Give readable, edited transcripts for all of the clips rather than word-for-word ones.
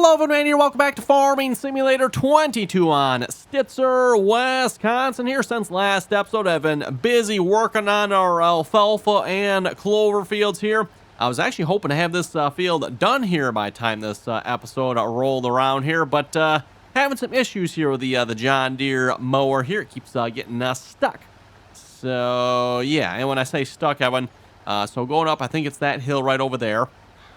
Hello, man here. Welcome back to Farming Simulator 22 on Stitzer, Wisconsin. Here since last episode, I've been busy working on our alfalfa and clover fields here. I was actually hoping to have this field done here by the time this episode rolled around here, but having some issues here with the John Deere mower here. It keeps getting stuck. So yeah, and when I say stuck, Evan, so going up, I think it's that hill right over there.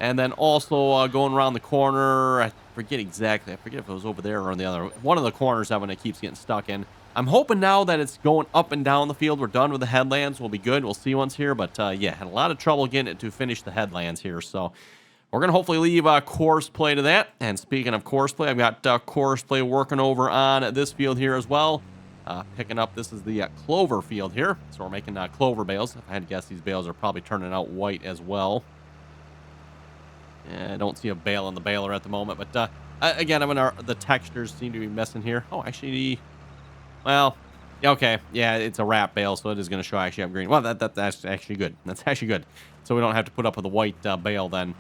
And then also going around the corner, I forget exactly. I forget if it was over there or on the other. One of the corners, Evan, it keeps getting stuck in. I'm hoping now that it's going up and down the field. We're done with the headlands. We'll be good. We'll see once here. But yeah, had a lot of trouble getting it to finish the headlands here. So we're going to hopefully leave course play to that. And speaking of course play, I've got course play working over on this field here as well. Picking up, this is the clover field here. So we're making clover bales. If I had to guess, these bales are probably turning out white as well. I don't see a bale on the baler at the moment, but again, I mean, the textures seem to be missing here. Oh, actually, well, okay, yeah, it's a wrap bale, so it is going to show actually have green. Well, that's actually good. That's actually good. So we don't have to put up with a white bale then.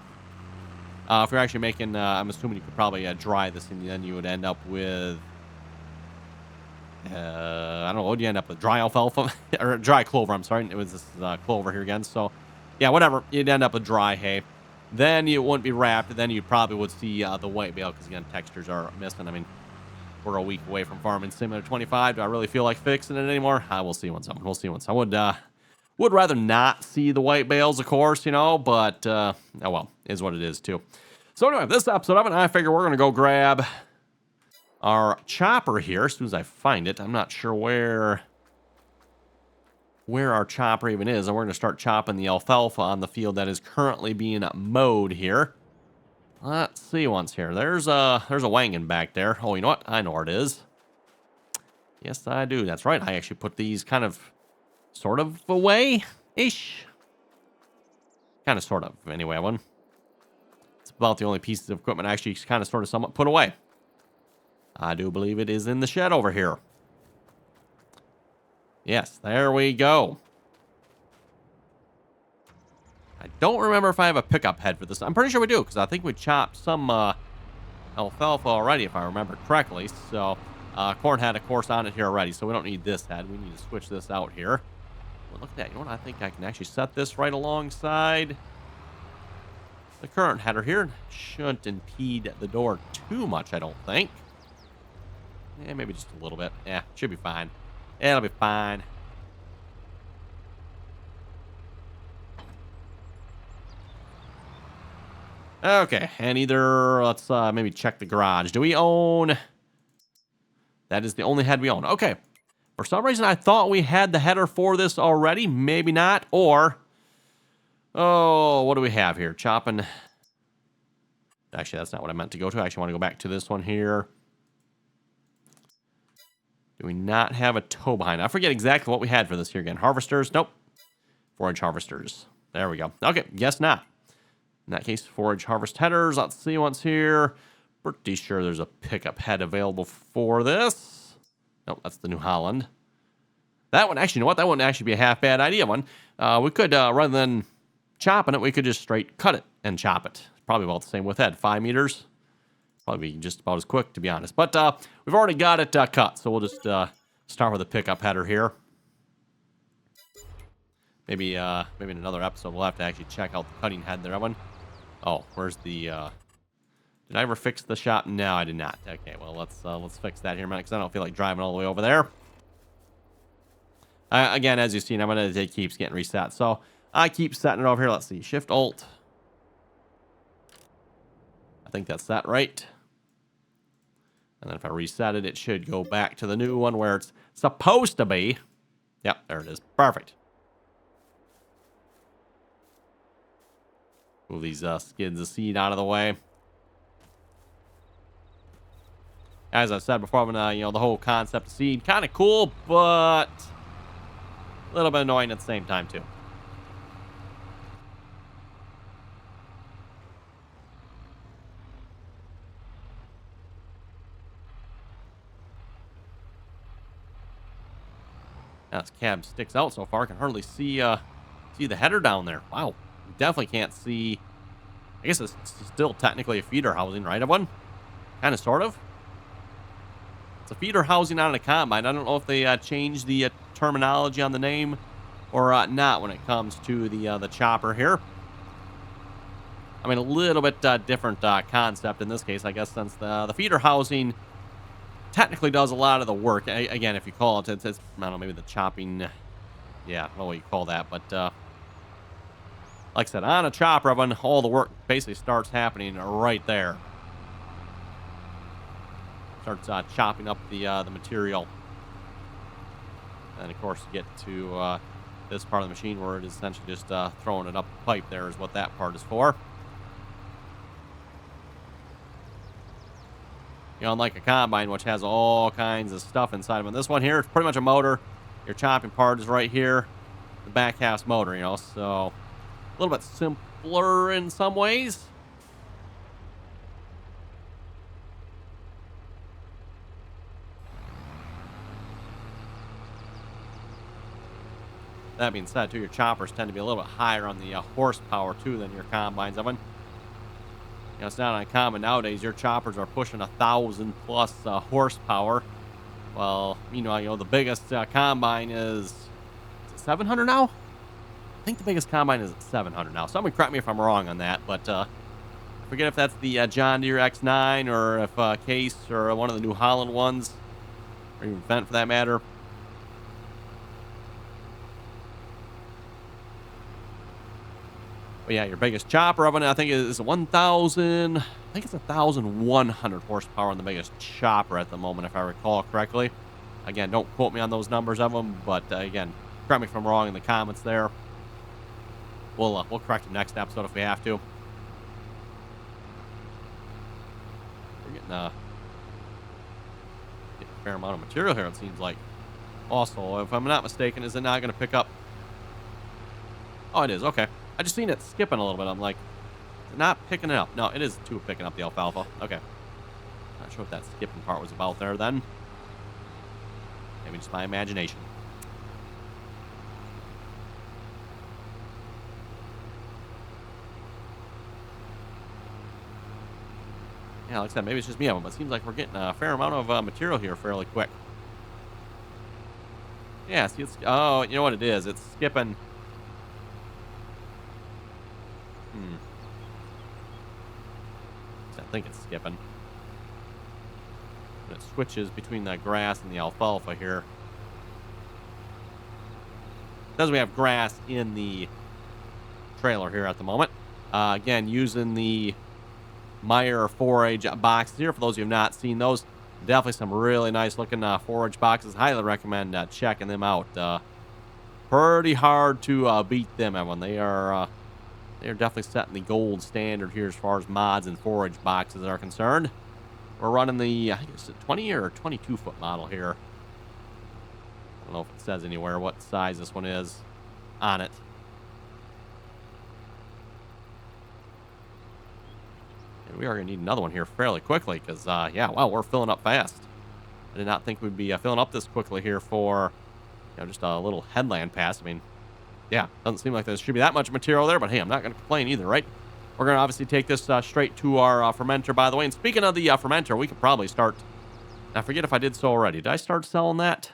If you're actually making, I'm assuming you could probably dry this, and then you would end up with, I don't know, what would you end up with? Dry alfalfa? Or dry clover, I'm sorry. It was this clover here again. So, yeah, whatever. You'd end up with dry hay. Then you wouldn't be wrapped. Then you probably would see the white bale because, again, textures are missing. I mean, we're a week away from Farming Simulator 25. Do I really feel like fixing it anymore? We'll see once. We'll see once. I would rather not see the white bales, of course, you know, but, oh well, is what it is, too. So anyway, this episode of it, I figure we're going to go grab our chopper here as soon as I find it. I'm not sure where our chopper even is, and we're going to start chopping the alfalfa on the field that is currently being mowed here. Let's see once here. There's a wagon back there. Oh, you know what? I know where it is. Yes, I do. That's right. I actually put these kind of, sort of away-ish. Kind of, sort of, anyway, one. It's about the only pieces of equipment I actually kind of, sort of, somewhat put away. I do believe it is in the shed over here. Yes, there we go. I don't remember if I have a pickup head for this. I'm pretty sure we do, because I think we chopped some alfalfa already, if I remember correctly. So, corn had a course on it here already, so we don't need this head. We need to switch this out here. Well, look at that. You know what? I think I can actually set this right alongside the current header here. Shouldn't impede the door too much, I don't think. Yeah, maybe just a little bit. Yeah, should be fine. It'll be fine. Okay, and either, let's maybe check the garage. Do we own? That is the only head we own. Okay. For some reason, I thought we had the header for this already. Maybe not. Or, oh, what do we have here? Chopping. Actually, that's not what I meant to go to. I actually want to go back to this one here. Do we not have a tow behind? I forget exactly what we had for this here again. Harvesters? Nope. Forage harvesters. There we go. Okay, guess not. In that case, forage harvest headers. Let's see what's here. Pretty sure there's a pickup head available for this. Nope, that's the New Holland. That one, actually, you know what? That wouldn't actually be a half bad idea one. We could, rather than chopping it, we could just straight cut it and chop it. Probably about the same width head. 5 meters. Probably just about as quick, to be honest. But we've already got it cut, so we'll just start with a pickup header here. Maybe in another episode we'll have to actually check out the cutting head there, Evan. Oh, where's the? Did I ever fix the shop? No, I did not. Okay, well let's fix that here, man, because I don't feel like driving all the way over there. Again, as you've seen, it keeps getting reset, so I keep setting it over here. Let's see, Shift Alt. I think that's that right. And then if I reset it, it should go back to the new one where it's supposed to be. Yep, there it is. Perfect. Move these skids of seed out of the way. As I said before, the whole concept of seed, kind of cool, but a little bit annoying at the same time, too. Now this cab sticks out so far. I can hardly see the header down there. Wow. Definitely can't see. I guess it's still technically a feeder housing, right, everyone? Kind of, sort of. It's a feeder housing on a combine. I don't know if they changed the terminology on the name or not when it comes to the chopper here. I mean, a little bit different concept in this case, I guess, since the feeder housing technically does a lot of the work. Again, if you call it, it's I don't know, maybe the chopping. Yeah, I don't know what you call that, but like I said, on a chopper oven, all the work basically starts happening right there. Starts chopping up the material, and of course, you get to this part of the machine where it is essentially just throwing it up the pipe. There is what that part is for. You know, unlike a combine, which has all kinds of stuff inside of it. This one here, it's pretty much a motor. Your chopping part is right here. The back half's motor, you know, so a little bit simpler in some ways. That being said, too, your choppers tend to be a little bit higher on the horsepower, too, than your combines of them. You know, it's not uncommon nowadays. Your choppers are pushing 1,000 plus horsepower. Well, you know, the biggest combine is it 700 now? I think the biggest combine is 700 now. Someone correct me if I'm wrong on that, but I forget if that's the John Deere X9 or if Case or one of the New Holland ones, or even Vent for that matter. But yeah, your biggest chopper oven, I think, is 1,000. I think it's 1,100 horsepower on the biggest chopper at the moment, if I recall correctly. Again, don't quote me on those numbers of them, but again, correct me if I'm wrong in the comments there. We'll correct them next episode if we have to. We're getting a fair amount of material here, it seems like. Also, if I'm not mistaken, is it not going to pick up? Oh, it is. Okay. I just seen it skipping a little bit. I'm like, not picking it up. No, it is too picking up the alfalfa. Okay. Not sure what that skipping part was about there then. Maybe just my imagination. Yeah, like I said, maybe it's just me, but it seems like we're getting a fair amount of material here fairly quick. Yeah, see, it's... Oh, you know what it is? It's skipping... I think it's skipping. And it switches between the grass and the alfalfa here. Because we have grass in the trailer here at the moment. Again, using the Meyer forage boxes here. For those of you who have not seen those, definitely some really nice looking forage boxes. Highly recommend checking them out. Pretty hard to beat them, everyone. They are definitely setting the gold standard here as far as mods and forage boxes are concerned. We're running the, I think it's a 20 or 22 foot model here. I don't know if it says anywhere what size this one is on it. And we are going to need another one here fairly quickly because, yeah, wow, we're filling up fast. I did not think we'd be filling up this quickly here for, you know, just a little headland pass. I mean, yeah, doesn't seem like there should be that much material there, but hey, I'm not going to complain either, right? We're going to obviously take this straight to our fermenter, by the way. And speaking of the fermenter, we could probably start... I forget if I did so already. Did I start selling that?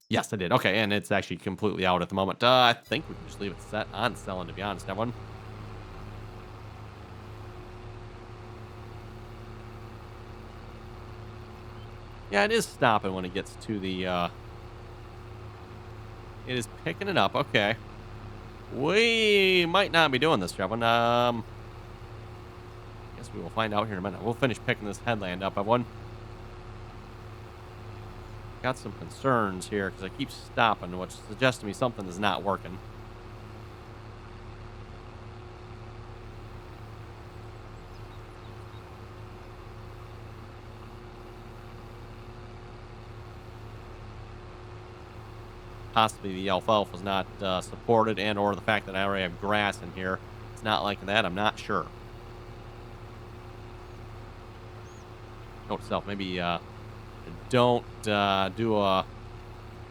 Yes, I did. Okay, and it's actually completely out at the moment. I think we can just leave it set on selling, to be honest, everyone. Yeah, it is stopping when it gets to the... It is picking it up. Okay. We might not be doing this, Jevon. I guess we will find out here in a minute. We'll finish picking this headland up, everyone. Got some concerns here because I keep stopping, which suggests to me something is not working. Possibly the alfalfa is not supported, and or the fact that I already have grass in here. It's not like that. I'm not sure. Note to self, maybe don't do a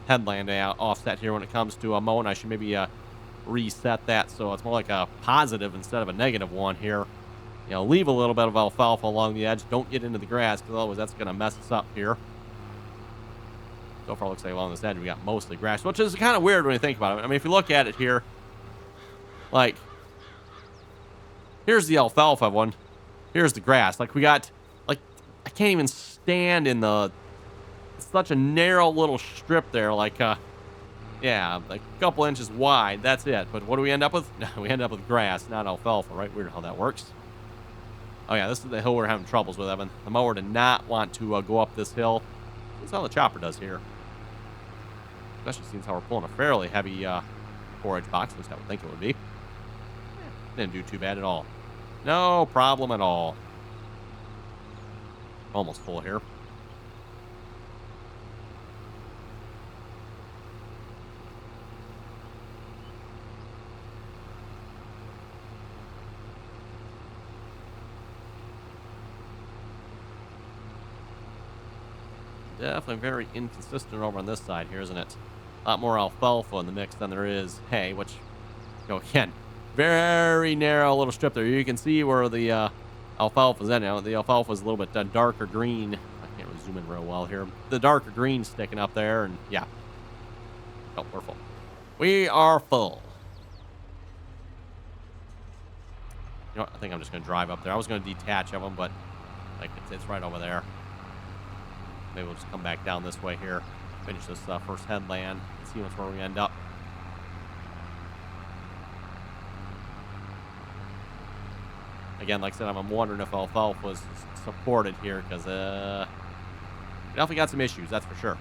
headland offset here when it comes to a mowing. I should maybe reset that so it's more like a positive instead of a negative one here leave a little bit of alfalfa along the edge. Don't get into the grass, because otherwise that's going to mess us up here. So far, looks like along this edge we got mostly grass, which is kind of weird when you think about it. I mean, if you look at it here, like, here's the alfalfa one. Here's the grass. Like, we got, like, I can't even stand in the, it's such a narrow little strip there. Like, yeah, like a couple inches wide. That's it. But what do we end up with? We end up with grass, not alfalfa, right? Weird how that works. Oh, yeah, this is the hill we're having troubles with, Evan. The mower did not want to go up this hill. That's how the chopper does here. Especially since how we're pulling a fairly heavy forage box, at least I would think it would be. Didn't do too bad at all. No problem at all. Almost full here. Definitely very inconsistent over on this side here, isn't it? A lot more alfalfa in the mix than there is hay, which, again, very narrow little strip there. You can see where the alfalfa's in now. The alfalfa is a little bit darker green. I can't really zoom in real well here. The darker green sticking up there, and yeah. Oh, we're full. We are full. You know what? I think I'm just going to drive up there. I was going to detach of them, but like it's right over there. Maybe we'll just come back down this way here, finish this first headland, and see where we end up. Again, like I said, I'm wondering if alfalfa was supported here, because definitely got some issues, that's for sure.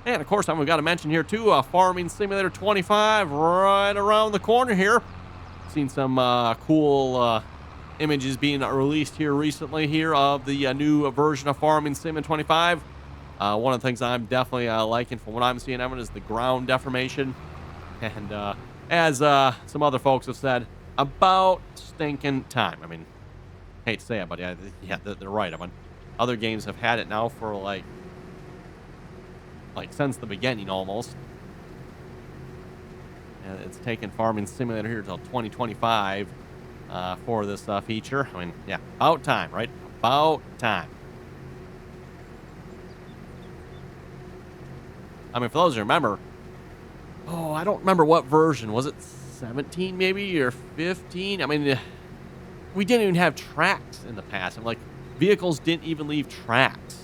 And, of course, we've got to mention here, too, Farming Simulator 25 right around the corner here. Seen some cool images being released here recently here of the new version of Farming Simulator 25. One of the things I'm definitely liking from what I'm seeing, Evan, is the ground deformation. And as some other folks have said, about stinking time. I mean, hate to say it, but yeah, they're right. I mean, other games have had it now for, like since the beginning almost. And it's taken Farming Simulator here till 2025 for this feature. I mean, yeah, about time, right? About time. I mean, for those who remember, I don't remember what version. Was it 17 maybe, or 15? I mean, we didn't even have tracks in the past. I'm like, vehicles didn't even leave tracks.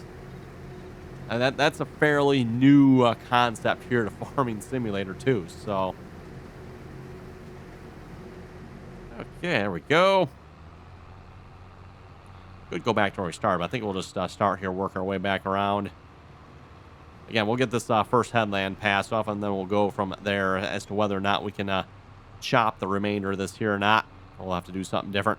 And that's a fairly new concept here to Farming Simulator 2, so. Okay, there we go. Could go back to where we started, but I think we'll just start here, work our way back around. Again, we'll get this first headland passed off, and then we'll go from there as to whether or not we can chop the remainder of this here or not. We'll have to do something different.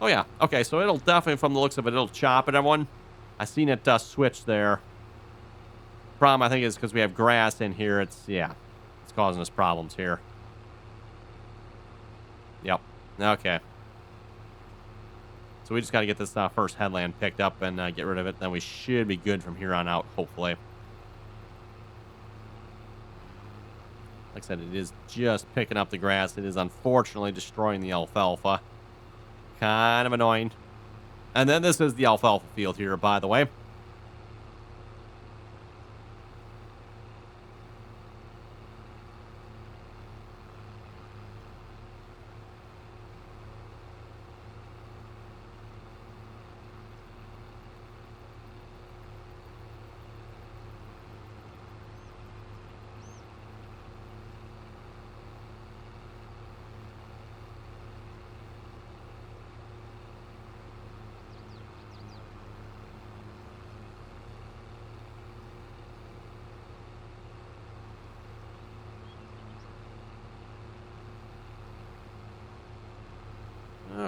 Oh, yeah. Okay, so it'll definitely, from the looks of it, it'll chop it, everyone. I seen it switch there. Problem, I think, is because we have grass in here. It's causing us problems here. Yep. Okay. So we just got to get this first headland picked up and get rid of it. Then we should be good from here on out, hopefully. Like I said, it is just picking up the grass. It is unfortunately destroying the alfalfa. Kind of annoying. And then this is the alfalfa field here, by the way.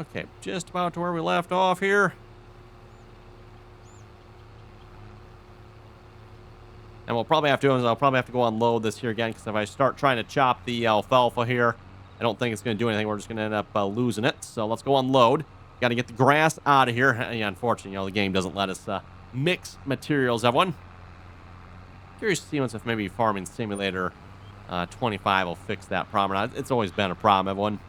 Okay, just about to where we left off here. And we'll probably have to do is I'll probably have to go unload this here again, because if I start trying to chop the alfalfa here, I don't think it's going to do anything. We're just going to end up losing it. So let's go unload. Got to get the grass out of here. Yeah, unfortunately, the game doesn't let us mix materials, everyone. Curious to see if maybe Farming Simulator 25 will fix that problem. It's always been a problem, everyone.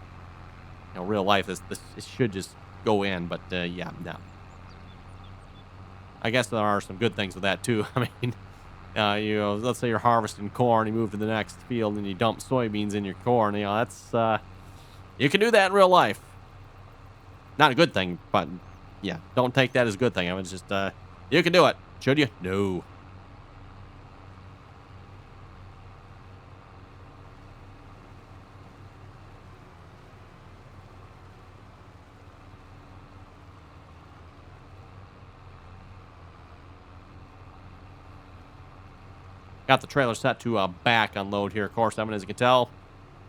Real life, this should just go in, but yeah, no. I guess there are some good things with that too. I mean, let's say you're harvesting corn, you move to the next field and you dump soybeans in your corn. That's you can do that in real life. Not a good thing, but yeah, don't take that as a good thing. I mean, it's just you can do it. Should you? No. Got the trailer set to back unload here. Of course, as you can tell,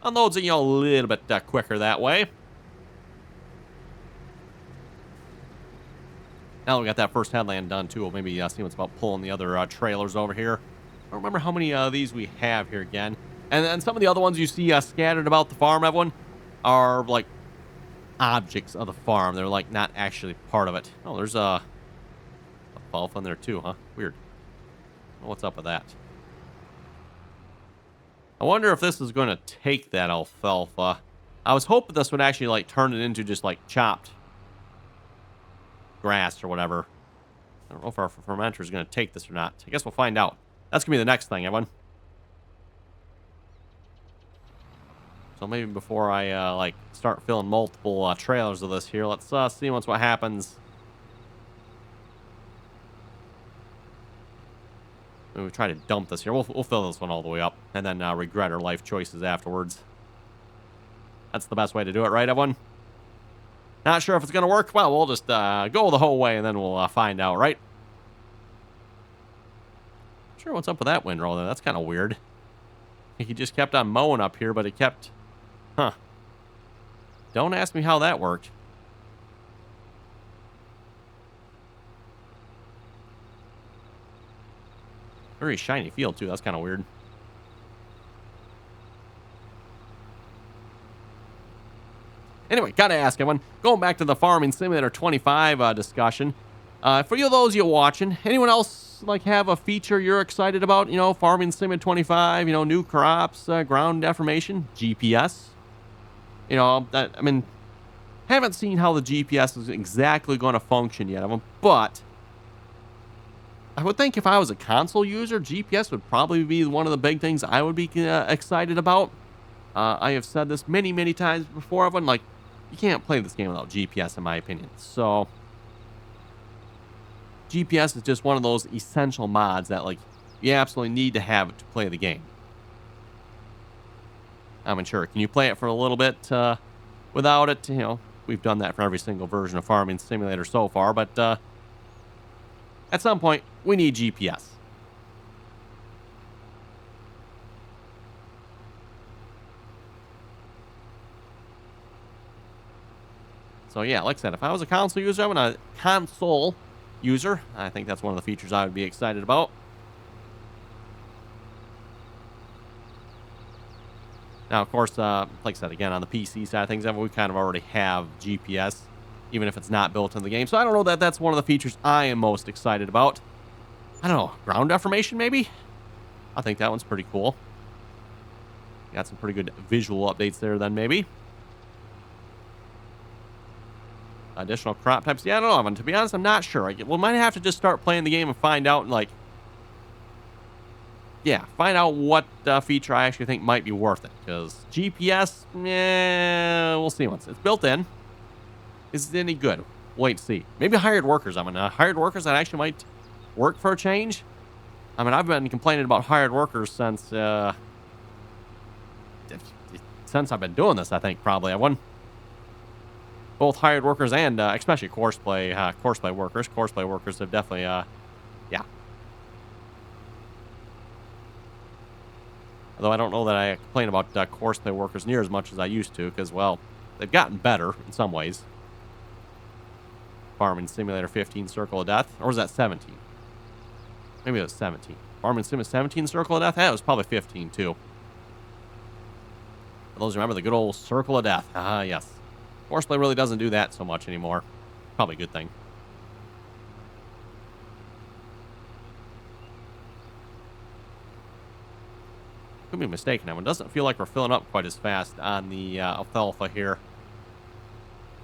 unloads it, a little bit quicker that way. Now we got that first headland done too. We'll maybe see what's about pulling the other trailers over here. I don't remember how many of these we have here again. And then some of the other ones you see scattered about the farm, everyone, are like objects of the farm. They're like not actually part of it. Oh, there's a alfalfa in there too, huh? Weird. What's up with that? I wonder if this is going to take that alfalfa. I was hoping this would actually like turn it into just like chopped grass or whatever. I don't know if our fermenter is going to take this or not. I guess we'll find out. That's going to be the next thing, everyone. So maybe before I like start filling multiple trailers of this here, let's see what happens. We try to dump this here. We'll fill this one all the way up and then regret our life choices afterwards. That's the best way to do it, right, everyone? Not sure if it's going to work. Well, we'll just go the whole way and then we'll find out, right? Not sure what's up with that windrow there. That's kind of weird. He just kept on mowing up here, but he kept... Huh. Don't ask me how that worked. Very shiny field, too. That's kind of weird. Anyway, gotta ask everyone. Going back to the Farming Simulator 25 discussion. For you those you watching, anyone else like have a feature you're excited about? Farming Simulator 25, new crops, ground deformation, GPS. I mean, haven't seen how the GPS is exactly going to function yet, but... I would think if I was a console user, GPS would probably be one of the big things I would be excited about. I have said this many, many times before. Everyone, like, you can't play this game without GPS, in my opinion. So, GPS is just one of those essential mods that, like, you absolutely need to have it to play the game. I'm unsure. Can you play it for a little bit without it? We've done that for every single version of Farming Simulator so far, but at some point, we need GPS. So yeah, like I said, if I was a console user, I think that's one of the features I would be excited about. Now, of course, like I said, again, on the PC side of things, we kind of already have GPS, even if it's not built into the game. So I don't know that that's one of the features I am most excited about. I don't know, ground deformation maybe? I think that one's pretty cool. Got some pretty good visual updates there then maybe. Additional crop types. Yeah, I don't know. To be honest, I'm not sure. We might have to just start playing the game and find out, like... Yeah, find out what feature I actually think might be worth it. Because GPS, we'll see once. It's built in. Is it any good? Wait to see. Maybe hired workers. Hired workers that actually might work for a change. I've been complaining about hired workers since I've been doing this, I think, probably. Both hired workers and especially courseplay workers. Courseplay workers have definitely, yeah. Although I don't know that I complain about courseplay workers near as much as I used to, because, well, they've gotten better in some ways. Farming Simulator 15 Circle of Death. Or was that 17? Maybe it was 17. Farming Sim 17 Circle of Death? Yeah, it was probably 15 too. For those who remember the good old Circle of Death. Ah, yes. Forceplay really doesn't do that so much anymore. Probably a good thing. Could be mistaken. That one doesn't feel like we're filling up quite as fast on the alfalfa here.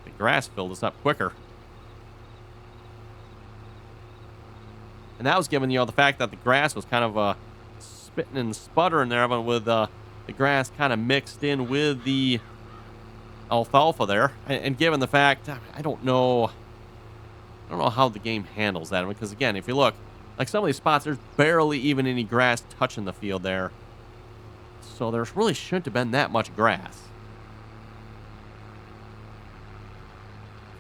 The grass filled us up quicker. And that was given, the fact that the grass was kind of spitting and sputtering there, but with the grass kind of mixed in with the alfalfa there. And given the fact, I don't know how the game handles that. Because again, if you look, like some of these spots, there's barely even any grass touching the field there. So there really shouldn't have been that much grass.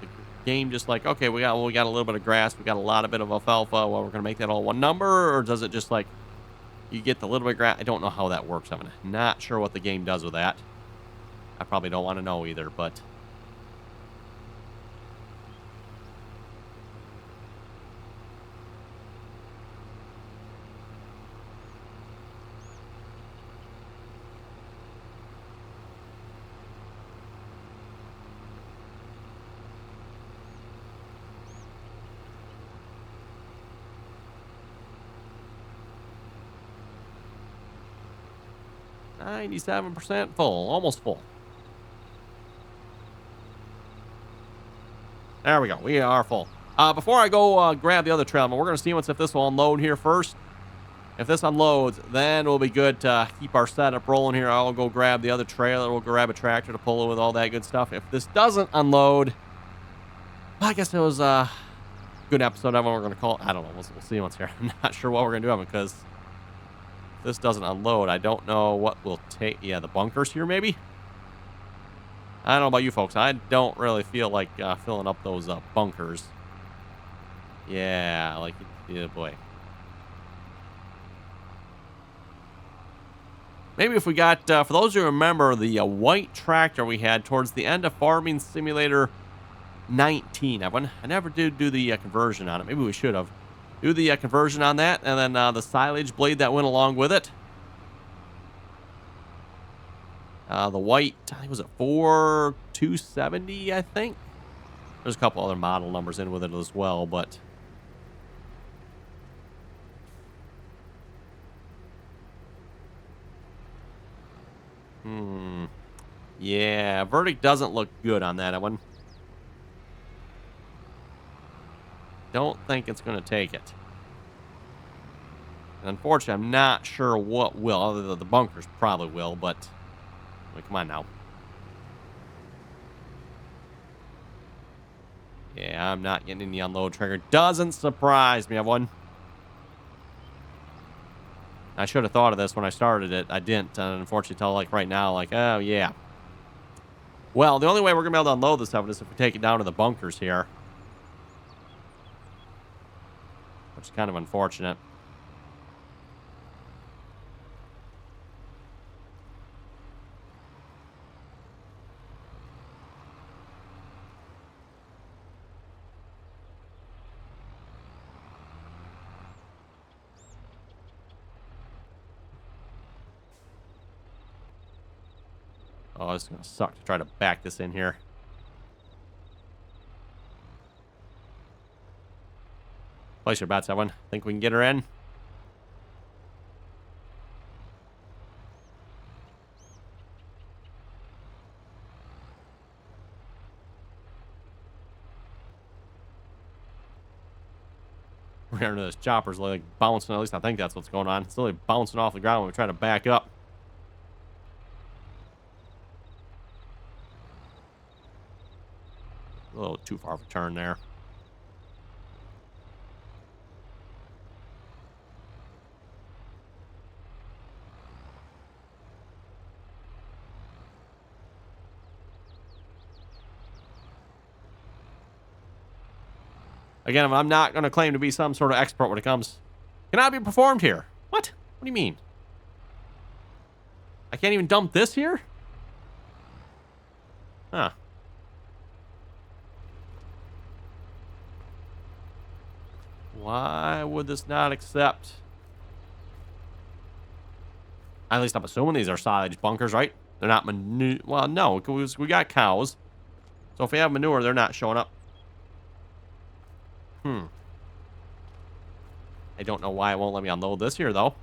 The game just like, okay, we got a little bit of grass, we got a lot of bit of alfalfa. Well, we're gonna make that all one number, or does it just like you get the little bit of grass? I don't know how that works. I'm not sure what the game does with that. I probably don't want to know either, but. 97% full, almost full. There we go. We are full. Before I go grab the other trailer, we're going to see if this will unload here first. If this unloads, then we'll be good to keep our setup rolling here. I'll go grab the other trailer. We'll grab a tractor to pull it with all that good stuff. If this doesn't unload, well, I guess it was a good episode of what we're going to call it. I don't know. We'll see what's here. I'm not sure what we're going to do of it because if this doesn't unload, I don't know what we'll take. Yeah, the bunkers here maybe? I don't know about you folks. I don't really feel like filling up those bunkers. Yeah, like, yeah, boy. Maybe if we got, for those who remember, the white tractor we had towards the end of Farming Simulator 19. I never did do the conversion on it. Maybe we should have. Do the conversion on that, and then the silage blade that went along with it. The white, I think, was it 4270, I think? There's a couple other model numbers in with it as well, but... Yeah, verdict doesn't look good on that one. Don't think it's going to take it. And unfortunately, I'm not sure what will. Other than the bunkers probably will, but... I mean, come on now. Yeah, I'm not getting in the unload trigger. Doesn't surprise me, everyone. I should have thought of this when I started it. I didn't. And unfortunately, tell like right now, like, oh, yeah. Well, the only way we're going to be able to unload this stuff is if we take it down to the bunkers here. Which is kind of unfortunate. Oh, it's going to suck to try to back this in here. Place your bets, Evan. Think we can get her in? We're hearing this chopper's like bouncing. At least I think that's what's going on. It's literally bouncing off the ground when we try to back up. A little too far of a turn there. Again, I'm not going to claim to be some sort of expert when it comes. Cannot be performed here. What? What do you mean? I can't even dump this here? Huh. Why would this not accept? At least I'm assuming these are silage bunkers, right? They're not manure. Well, no, because we got cows. So if we have manure, they're not showing up. I don't know why it won't let me unload this here, though.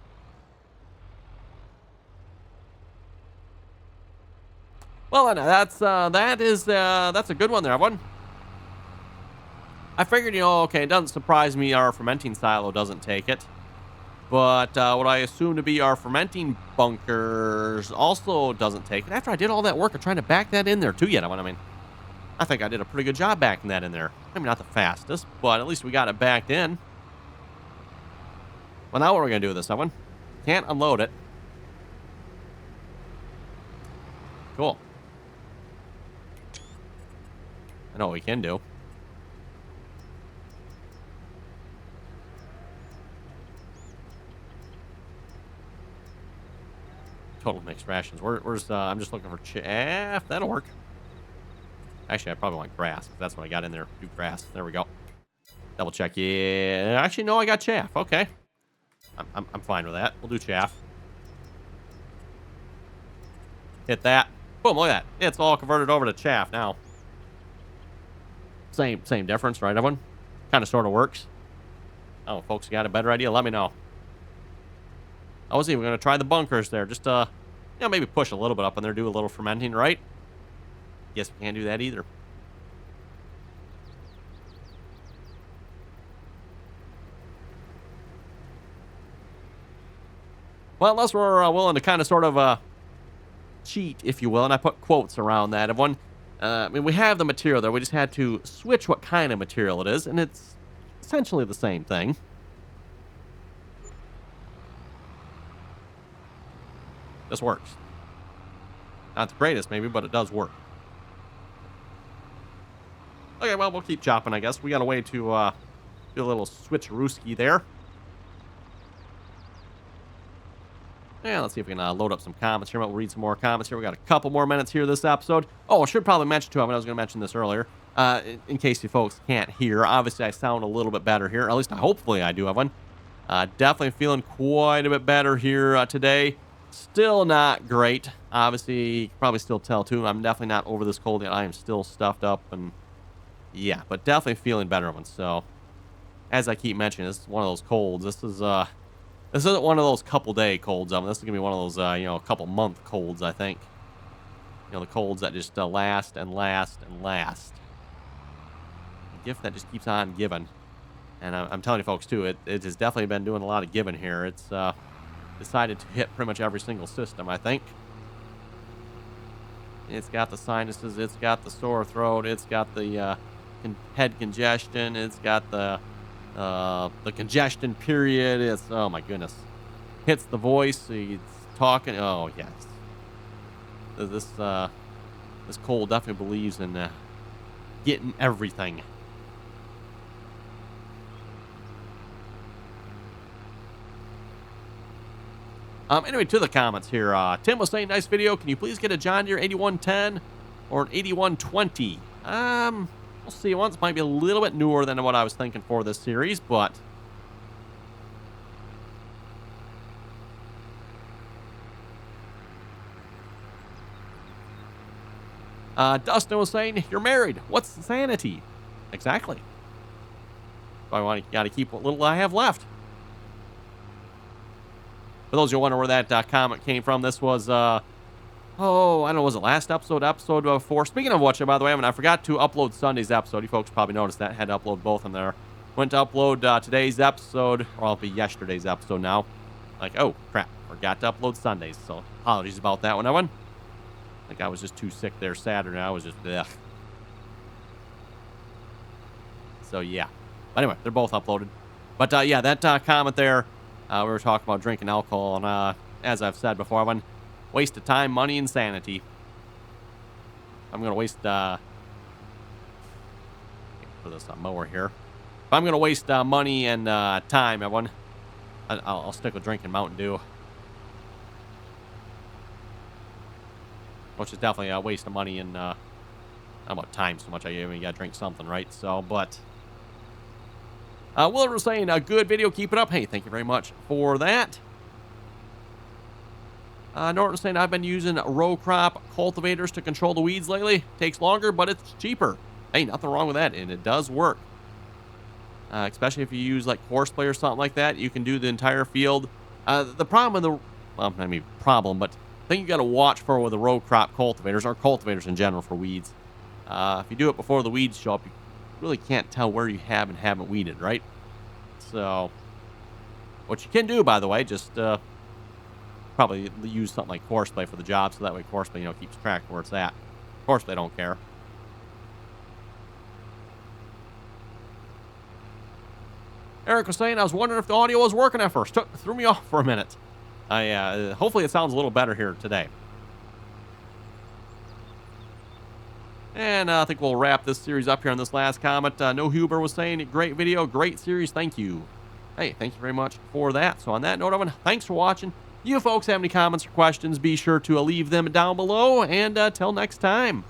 Well, that's a good one there, everyone. I figured, okay, it doesn't surprise me our fermenting silo doesn't take it. But what I assume to be our fermenting bunkers also doesn't take it. After I did all that work of trying to back that in there, too, yet. I mean, I think I did a pretty good job backing that in there. Maybe not the fastest, but at least we got it backed in. Well, now what are we going to do with this, someone? Can't unload it. Cool. I know what we can do. Total mixed rations. Where's I'm just looking for chaff. That'll work. Actually, I probably want grass. That's what I got in there. Do grass. There we go. Double check. Yeah. Actually, no, I got chaff. Okay. I'm fine with that. We'll do chaff. Hit that. Boom, look at that. It's all converted over to chaff now. Same difference, right, everyone? Kind of sort of works. Oh, folks got a better idea? Let me know. I was even going to try the bunkers there. Just, maybe push a little bit up in there, do a little fermenting, right? Guess we can't do that either. Well, unless we're willing to kind of sort of cheat, if you will, and I put quotes around that. Everyone, I mean, we have the material there. We just had to switch what kind of material it is, and it's essentially the same thing. This works. Not the greatest, maybe, but it does work. Okay, well, we'll keep chopping, I guess. We got a way to do a little switcherooski there. Yeah, let's see if we can load up some comments here. We'll read some more comments here. We got a couple more minutes here this episode. Oh, I should probably mention, too, I was going to mention this earlier, in case you folks can't hear. Obviously, I sound a little bit better here. At least, hopefully, I do have one. Definitely feeling quite a bit better here today. Still not great. Obviously, you can probably still tell, too. I'm definitely not over this cold yet. I am still stuffed up, and yeah, but definitely feeling better one. So, as I keep mentioning, this is one of those colds. This isn't one of those couple-day colds. This is going to be one of those, couple-month colds, I think. The colds that just last and last and last. A gift that just keeps on giving. And I'm telling you, folks, too, it has definitely been doing a lot of giving here. It's decided to hit pretty much every single system, I think. It's got the sinuses. It's got the sore throat. It's got the head congestion. It's got the congestion period. It's, oh my goodness, hits the voice. He's talking. Oh yes, this cold definitely believes in getting everything. Anyway, to the comments here. Tim was saying, nice video. Can you please get a John Deere 8110 or an 8120? We'll see. One's might be a little bit newer than what I was thinking for this series, but Dustin was saying, you're married. What's sanity? Exactly. I got to keep what little I have left. For those who wonder where that comment came from, this was, I don't know, was it last episode 4? Speaking of which, by the way, I forgot to upload Sunday's episode. You folks probably noticed that. Had to upload both of them there. Went to upload today's episode, or it'll be yesterday's episode now. Like, oh, crap. Forgot to upload Sunday's, so apologies about that one, Evan. Like, I was just too sick there Saturday. I was just, ugh. So, yeah. But anyway, they're both uploaded. But, yeah, that comment there, we were talking about drinking alcohol, and as I've said before, Evan, waste of time, money, and sanity. I'm going to waste, for this mower here. If I'm going to waste money and time, everyone, I'll stick with drinking Mountain Dew. Which is definitely a waste of money and, not about time so much. You got to drink something, right? So, but Willard was saying, a good video, keep it up. Hey, thank you very much for that. Norton saying, I've been using row crop cultivators to control the weeds lately. Takes longer, but it's cheaper. Hey, nothing wrong with that, and it does work. Especially if you use like horseplay or something like that, you can do the entire field. The problem with the, well, I mean problem, but I think you got to watch for with the row crop cultivators, or cultivators in general for weeds. If you do it before the weeds show up, you really can't tell where you have and haven't weeded, right? So, what you can do, by the way, just probably use something like horseplay for the job, so that way horseplay, you know, keeps track of where it's at. Horseplay don't care. Eric was saying, I was wondering if the audio was working at first. Threw me off for a minute. Hopefully it sounds a little better here today. And I think we'll wrap this series up here on this last comment. No Huber was saying, great video, great series, thank you. Hey, thank you very much for that. So on that note, everyone, thanks for watching. You folks have any comments or questions, be sure to leave them down below. And till next time.